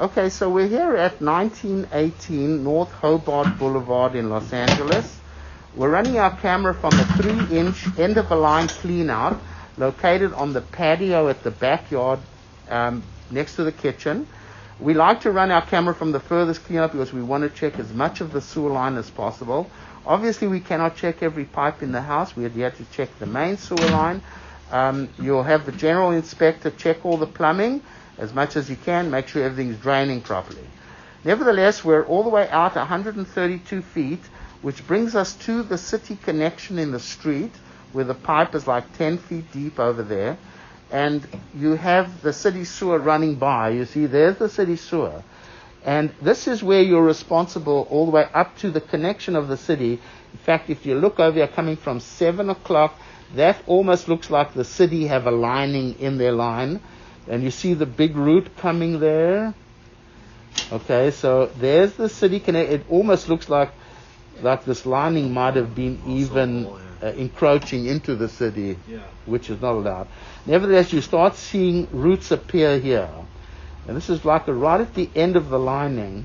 Okay, so we're here at 1918 North Hobart Boulevard in Los Angeles. We're running our camera from a 3-inch end-of-a-line clean-out located on the patio at the backyard next to the kitchen. We like to run our camera from the furthest clean-out because we want to check as much of the sewer line as possible. Obviously, we cannot check every pipe in the house. We have to check the main sewer line. You'll have the general inspector check all the plumbing as much as you can, make sure everything's draining properly. Nevertheless, we're all the way out 132 feet, which brings us to the city connection in the street, where the pipe is like 10 feet deep over there. And you have the city sewer running by. You see, there's the city sewer. And this is where you're responsible all the way up to the connection of the city. In fact, if you look over here coming from 7 o'clock, that almost looks like the city have a lining in their line. And you see the big root coming there. Okay, so there's the city connect. It almost looks like this lining might have been even encroaching into the city, which is not allowed. Nevertheless, you start seeing roots appear here. And this is like right at the end of the lining.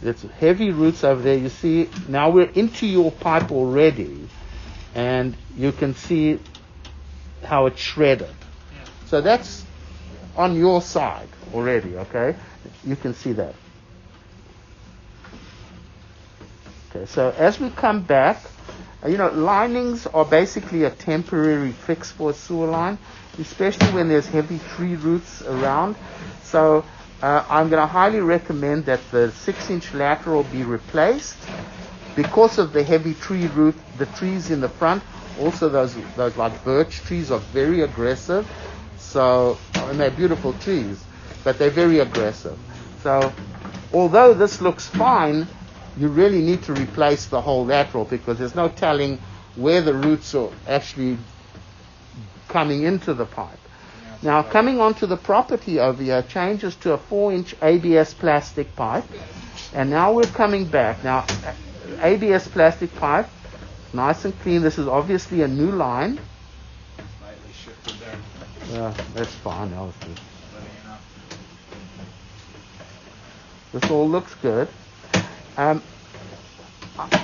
There's heavy roots over there. You see, now we're into your pipe already. And you can see how it's shredded. So that's on your side already, okay? You can see that. Okay, so as we come back, linings are basically a temporary fix for a sewer line, especially when there's heavy tree roots around. So I'm going to highly recommend that the 6-inch lateral be replaced because of the heavy tree root. The trees in the front, also those like birch trees, are very aggressive. So, and they're beautiful trees, but they're very aggressive. So, although this looks fine, you really need to replace the whole lateral because there's no telling where the roots are actually coming into the pipe. Now, coming onto the property over here changes to a 4-inch ABS plastic pipe, and now we're coming back. Now, ABS plastic pipe, nice and clean. This is obviously a new line. Slightly shifted there. Yeah, that's fine. This all looks good.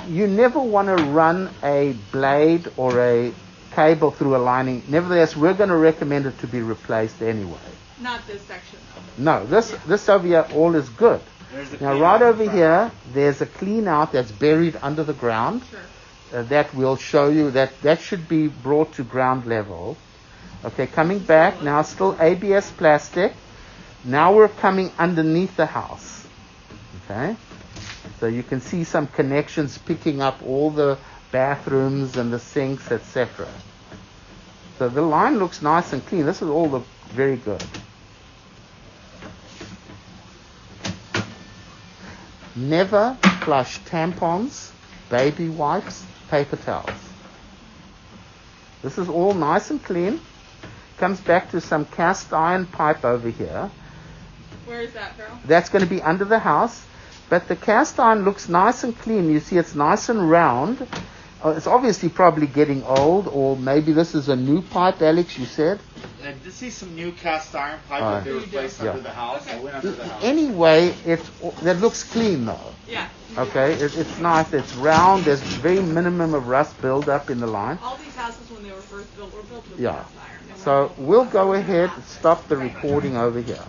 You never want to run a blade or a cable through a lining. Nevertheless, we're going to recommend it to be replaced anyway. Not this section, though. No, this over here all is good. Now, right over here, there's a clean out that's buried under the ground. Sure. That will show you that should be brought to ground level. Okay, coming back, now still ABS plastic. Now we're coming underneath the house. Okay, so you can see some connections picking up all the bathrooms and the sinks, etc. So the line looks nice and clean. This is all very good. Never flush tampons, baby wipes, paper towels. This is all nice and clean. Comes back to some cast iron pipe over here. Where is that, girl? That's going to be under the house. But the cast iron looks nice and clean. You see it's nice and round. It's obviously probably getting old, or maybe this is a new pipe, Alex, you said? I did see some new cast iron pipe that they replaced under the house. I went under the house. Anyway, that looks clean though. Yeah. Okay, it's nice. It's round. There's very minimum of rust buildup in the line. All these houses, when they were first built, were built with Yeah. cast iron. So we'll go ahead and stop the recording over here.